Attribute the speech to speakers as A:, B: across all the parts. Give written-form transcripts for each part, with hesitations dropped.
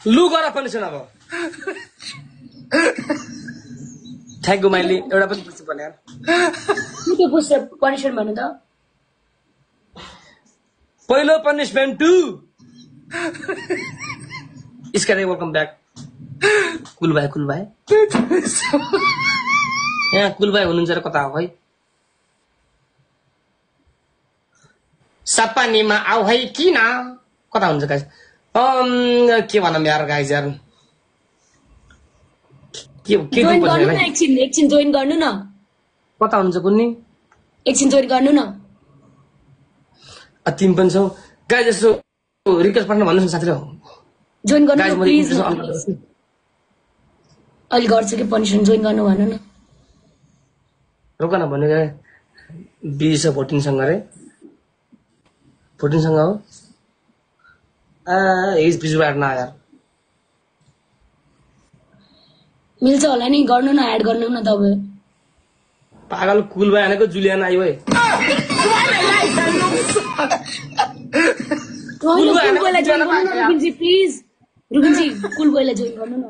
A: लु गर पनिसन अब थ्याङ्क यू माइली एउटा पनि पुछ भने यार
B: के पुछ पनिसमेन्ट भन्नु त
A: पहिलो पनिसमेन्ट टु इसका वेलकम ब्याक कुल भाइ यहाँ कुल भाइ हुनुहुन्छ र कता हो भाइ सपानीमा आऊ है किन कता हुन्छ गाइस के भनौँ यार गाइस यार के
B: जोइन गर्नु न एकछिन जोइन गर्नु न
A: कता हुन्छ कुन्नी
B: एकछिन जोइन गर्नु न
A: तिमी पनि छौ गाइस यसो रिक्वेस्ट पठाउनु भन्नुहोस् न साथीहरु
B: जोइन गर्नु न प्लिज अलि गर्छ कि पनिसमेन्ट जोइन गर्नु भन न
A: रोक न भन्नु गए 14 सँग रे 14 सँग हो इज बिजु एड ना यार
B: मिल्छ होला नि गर्नु न एड गर्नु न तपाईं
A: पागल कुल भाइ आनेको जुलियन आइ भए
B: रुबिनजी प्लिज रुबिनजी कुल बोयलाई जोइन गर्नु न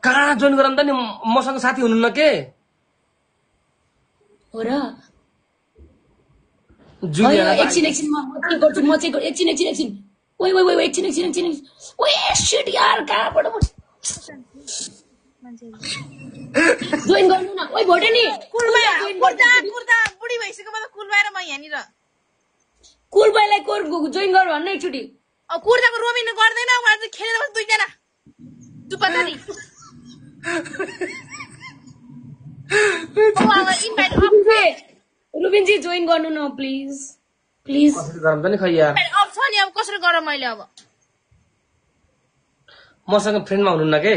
A: कहाँ जोइन गरौँ त नि मसँग साथी हुनुहुन्न के
B: हो र
A: जुलियन
B: एकछिन म के गर्छु म चाहिँ एकछिन ओइ एकछिन ओए शिट यार कहाँबाट जोइन गर्नु न ओइ भोटे नि
C: कुर्ता बुढी भइसक्यो म त कुलबाई र म यहाँनिर
B: कुलबाईलाई जोइन गर भन्न एकचोटि
C: कुर्ताको रोबिन गर्दैन उहाँ चाहिँ खेलेर बस दुईजना चुप्पाचारी
B: रुबिनजी जोइन गर्नु न प्लिज
A: कसरी गरौँ त नि खै यार
C: अब छ नि अब कसरी गरौँ मैले अब
A: मसँग फ्रेन्डमा हुनुहुन्न के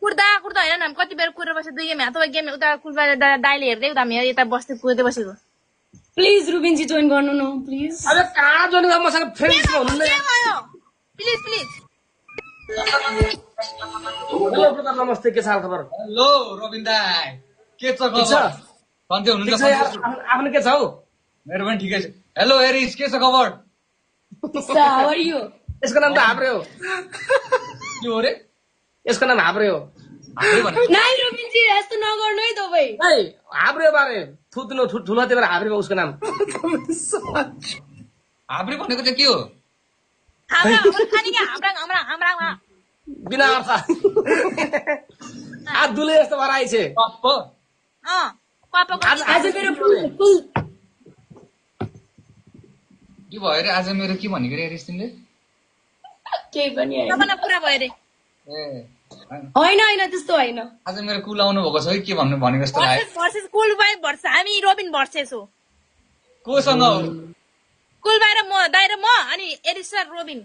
C: कुर्ता होइन हामी कति बेर कुरेर बसेर दुई गेम तपाईँ गेम उता कुलबाई दाइले हेर्दै उता हामी यता बस्दै कुर्दै बसेको
B: प्लिज रुबिनजी जोइन गर्नु न प्लिज
A: अबे कहाँ जोइन गर्नु मसँग फ्रेन्डमा हुनुहुन्न
C: प्लिज
A: हेलो ब्रदर नमस्ते के छ हाल खबर
D: हेलो रोबिन दाइ के छ खबर सन्चै हुनुहुन्छ
A: आफ्नो के छ हौ
D: मेरो पनि ठिकै छ हेलो एरिस के छ खबर
B: हाउ आर यु
A: यसको नाम त हाब्रे हो
D: के हो रे
A: यसको नाम हाब्रे हो
B: नाइ रुबिनजी यस्तो नगर्नु है तपाईँ
A: ए हाब्रे बारे थुत्नु ठुलो त्यही भएर हाब्रे हो उसको नाम
D: हाब्रे भनेको चाहिँ के हो
A: बिना अर्थ हात दुले जस्तो भएर आइछ
B: आज मेरो फुल
D: के भयो रे आज मेरो के भनेको रे एरिस तिमीले
B: केही पनि
C: पुरा भयो रे
B: होइन त्यस्तो होइन
D: आज मेरो कुल आउनु भएको छ है के भन्नु भनेको जस्तो लाग्यो
C: कुलबाई भर्छ हामी रोबिन भर्सेस हो
D: कोसँग हो
C: कुलबाई र म दाइ र म अनि एरिस र रोबिन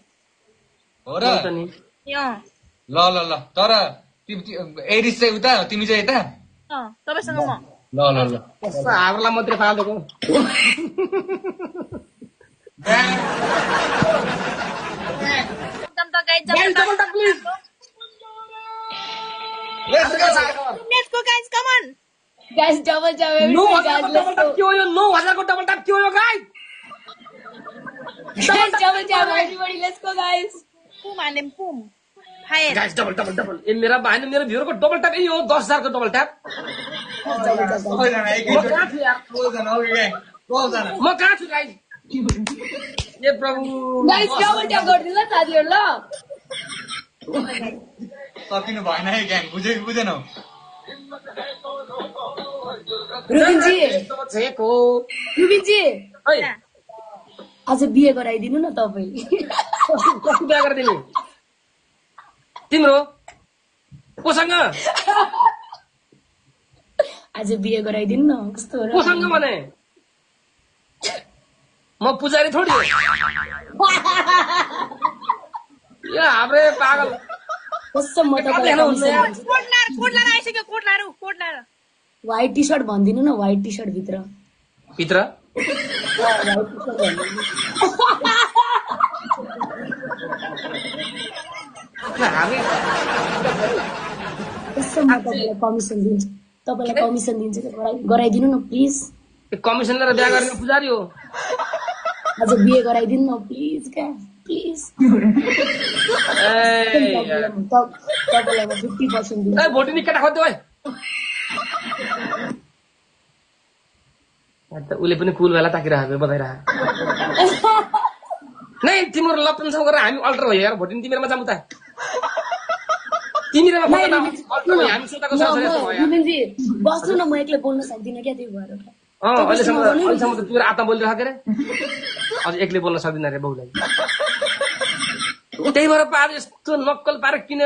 D: हो र ल तर एरिस चाहिँ उता तिमी चाहिँ यता
C: तपाईसँग म
D: ल
A: हाब्रोलाई मात्रै फाल्दिएको
C: Let's go guys, come on.
B: Guys, double tap.
A: No, हजार को double tap क्यों हो guys?
B: Guys, double tap everybody. Let's go guys.
C: Boom and then boom. Fire.
A: Guys, double. ये मेरा भाई ने मेरे व्यूअर को double tap ये हो 10,000 को double tap. मैं कहाँ थी guys? ये प्रभु.
B: Guys, double tap कर दिला साथियों ला.
D: सकिनु भएन है ग्याङ बुझेन
B: रुबिनजी आज बिहे गराइदिनु न तपाईले
A: कति बिहा गरिदिने तिम्रो कोसँग
B: आज बिहे गराइदिनु न कस्तो हो र
A: कोसँग भने म पुजारी थोडी हो यो हाम्रै पागल
B: कसम म तपाईलाई
C: कोट लाएर आइसक्यो कोट लाएर
B: व्हाइट टी शर्ट भन्दिनु न व्हाइट टी शर्ट भित्र कसम म तपाईलाई कमिसन दिन्छु गराइदिनु न प्लिज
A: कमिसन लिएर बिहा गर्ने पुजारी हो
B: आज बिहे गराइदिनु न प्लिज क्या प्लिज तपाईँलाई म 50% दिन्छु
A: भोटिनी केटा खोज्दै भाइ उसले पनि कुल बेला ताकिरहेको बताइरह नै तिम्रो लपनसँग गरेर हामी अल्टर भयो यार भोटिनी तिमीहरूमा जाऊँ त
B: रुबिनजी बस्नु न म एक्लै बोल्न सक्दिनँ क्या त्यो भएर
A: अहिलेसम्म त पुरा आत्मा बोलिरहेको रे अझ एक्लै बोल्न सक्दिनँ रे बाउलाई त्यही भएर पाएर यस्तो नक्कल पाएर किन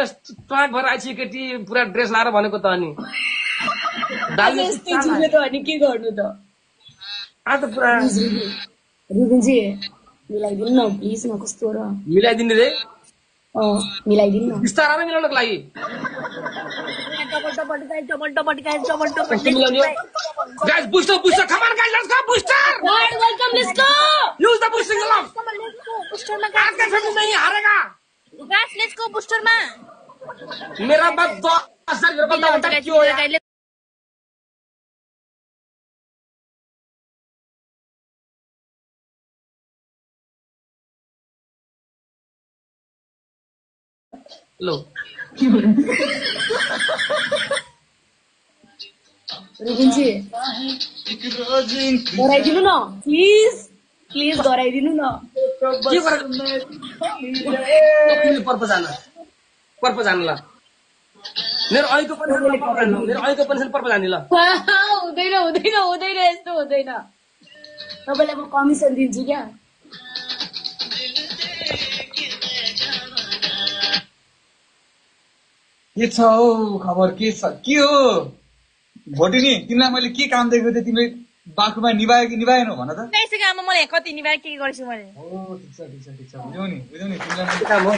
A: ट्वाक भएर आइसक्यो केटी पुरा ड्रेस लाएर भनेको त अनि
B: के गर्नु त रुबिनजी मिलाइदिनु न प्लिज न कस्तो र
A: मिलाइदिनु रे
B: मिलाइदिनु न
A: बिस्तारै मिलाउनको लागि Guys, booster, come on, guys, let's go, booster!
B: God, welcome, let's go!
A: Use the boosting alarm!
C: booster में
A: आज का फिल्म नहीं हारेगा!
C: Guys, let's go booster में!
A: मेरा बात 10,000 रुपए का होता क्यों है? लो
B: रुबिनजी गराइदिनु न प्लिज गराइदिनु न
A: के गरेर पर्पस जानु ल मेरो अहिलेको पेन्सन पर्पस जानु ल
B: हुँदैन यस्तो हुँदैन तपाईलाई म कमिसन दिन्छु क्या
D: के छ हौ खबर के छ के हो भोटिनी तिमीलाई मैले के काम दिएको थिएँ तिमीले बाँकुमा निभायो कि निभाएनौ भन त
C: आमा मलाई कति निभाए के गर्छु मैले
D: हो ठिक छ बुझ्यौ नि तिमीलाई काम हो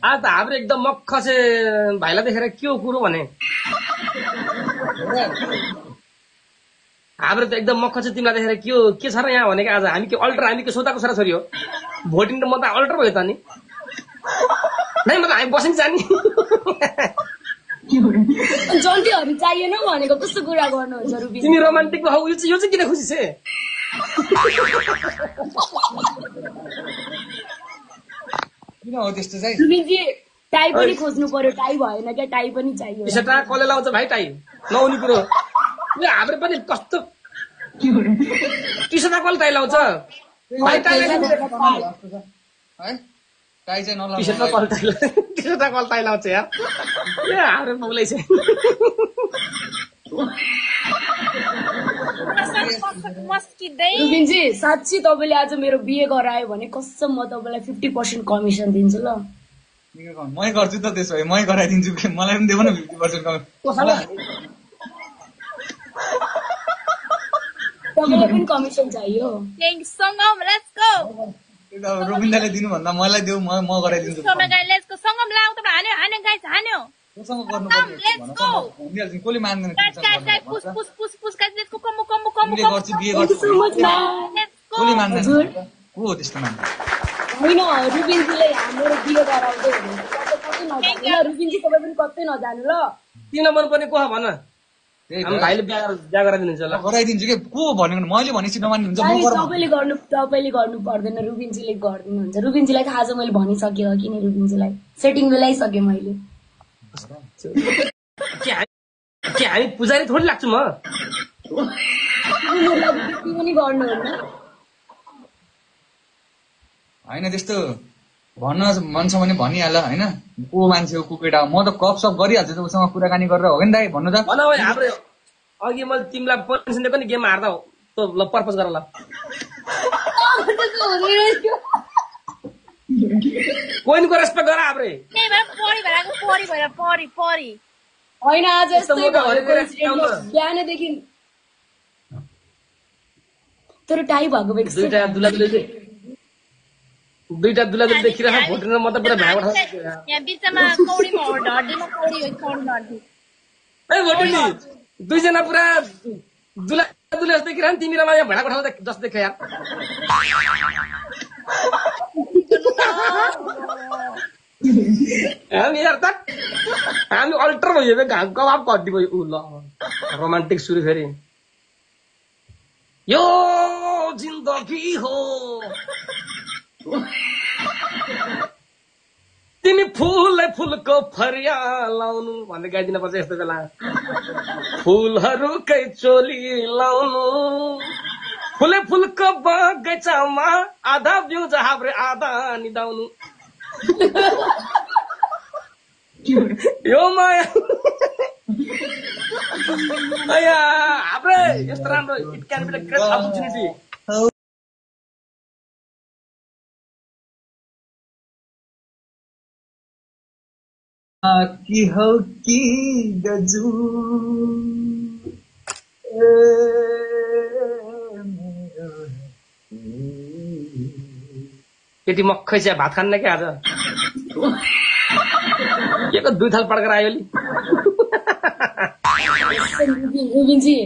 A: आज त हाम्रो एकदम मक्ख से भाइलाई देखेर के हो कुरो भने हाम्रो त एकदम मक्ख छ तिमीलाई देखेर के छ र यहाँ भनेको आज हामी के अल्टर हामी के सोताको छोराछोरी हो भोटिङ त म त अल्टर भयो त नि नै म त हामी बसिन्छ नि
B: जल्दीहरू चाहिएन भनेको कस्तो कुरा गर्नुहुन्छ रुबी
A: तिमी रोमान्टिक हौ यो चाहिँ किन खुसी छ
D: किन हो त्यस्तो चाहिँ
B: रुबीजी टाई पनि खोज्नु पर्यो टाई भएन क्या टाई पनि चाहियो
A: टी-सर्ट कसले लाउँछ भाइ टाई नहुने कुरो यो हाम्रो पनि कस्तो टी-सर्ट कसले टाई लाउँछ भाइ टाई
D: है टाई चाहिँ नलाउनु
A: टी-सर्ट कसले टाई लाउँछ यार ए हाम्रो बाउलाई चाहिँ
B: रुबिनजी साँच्ची तपाईँले आज मेरो बिहे गरायो भने कसम म तपाईँलाई 50% कमिसन दिन्छु ल
D: मै गर्छु त त्यसो भए मै गराइदिन्छु कि मलाई पनि देऊ न 50%
B: तपाईँलाई पनि कमिसन चाहियो
D: रोबिन्दाले दिनुभन्दा मलाई देऊ म गराइदिन्छु कसले मान्दैन कसले मान्दैन को हो त्यस्तो मान्दैन
B: होइन रुबिनजीले हाम्रो बिहे गराउँदै रुबिनजी तपाईँ पनि कतै नजानु ल
A: किन मन पर्ने को भन हाम्रो भाइले बिहा गराइदिनुहुन्छ ल
D: गराइदिन्छु कि को भनेको मैले भनेपछि नमान्नु हुन्छ
B: तपाईँले गर्नु पर्दैन रुबिनजीले गरिदिनुहुन्छ रुबिनजीलाई थाहा छ मैले भनिसकेँ कि नि रुबिनजीलाई सेटिङ मिलाइसकेँ मैले
A: हामी पुजारी थोडी लाग्छु म
B: पनि गर्नुहुन्न
D: होइन त्यस्तो भन्न मन छ भने भनिहाल होइन को मान्छे हो को केटा हो म त गफ सफ गरिहाल्छु उसँग कुराकानी गरेर हो नि दाइ भन्नु त
A: अघि मैले तिमीलाई पर्मिसन दिएको नि गेम हार्दा त ल पर्पज गर ल कोइनको रेस्पेक्ट गर हाम्रै
C: त्यही भएर परी भएर परी
B: होइन आज
A: यस्तो
B: यस्तै
A: मौका
B: भयो
A: भनेको
B: coincidence मा बिहानदेखि तर टाइ भएको बेक्स
A: दुईटा दुलादुली देखिरहेको भोटेर म त पुरा भ्याग उठाउँछु
C: यहाँ बिचमा कौडीमा ढड्डीमा कौडी ढड्डी
A: ए भोटेनी दुईजना पुरा दुलादुली जस्तो देखिरह तिमी र म यहाँ भ्याग उठाउँदा जस्तो देख्यो यार हामी यार त हामी अल्टर भयो बे घाम कबाब कड्डी भयो उ ल रोमान्टिक सुरु फेरि यो जिन्दगी हो तिमी फुलको फरिया लाउनु भन्दै गाइदिन पर्छ यस्तो बेला फुलहरूकै चोली लाउनु फुलको बगैँचामा आधा बिउ हाब्रे आधा निदाउनु यो माया हाम्रै यस्तो राम्रो it can be the great opportunity
D: कि हौ कि गजु
A: केटी मक्खै चाहिँ भात खान्न क्या आज के को 2 थाल पड्केर आयो
B: रुबिनजी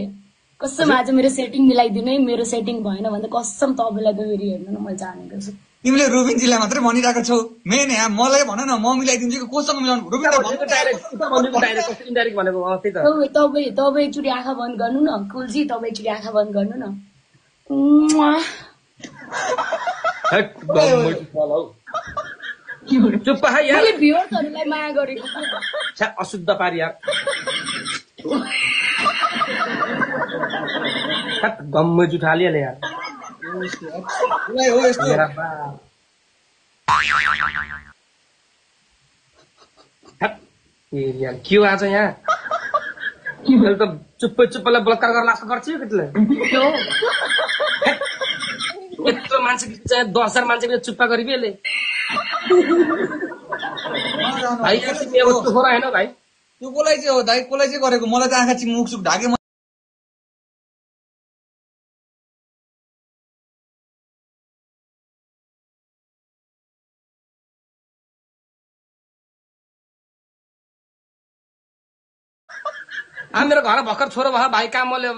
B: कसम आज मेरो सेटिङ मिलाइदिनु है मेरो सेटिङ भएन भने कसम तपाईँलाई त फेरि हेर्नु न मैले जानेको छु
D: तिमीले रुबिनजीलाई मात्रै भनिरहेको छौ मेन यहाँ मलाई भन न म मिलाइदिन्छु कि कोसँग मिलाउनु
A: इन्डाइरेक्ट भनेको त्यही त
B: तपाईँ एकचोटि आँखा बन्द गर्नु न कुलजी तपाईँ एकचोटि आँखा बन्द गर्नु न
A: चुप है यार
B: मैले भ्युअर्सहरूलाई माया गरेको
A: छ्या अशुद्ध पारी यार गम्मै जुठालिहाले यार
D: हो यस्तो
A: मेरा बाप यार के हो आज यहाँ मैले त चुप्पैलाई बलात्कार गरेर लास गर्छु केटीले यत्रो मान्छे चाहिँ 10,000 मान्छे चुप्पा गरिबी यसले भाइ तिमी अब चोखो रहेन भाइ
D: त्यो कसलाई चाहिँ हो दाइ कसलाई चाहिँ गरेको मलाई त आँखा चाहिँ मुख सुख ढाके
A: मेरो घर भर्खर छोरो भयो भाइ काम मैले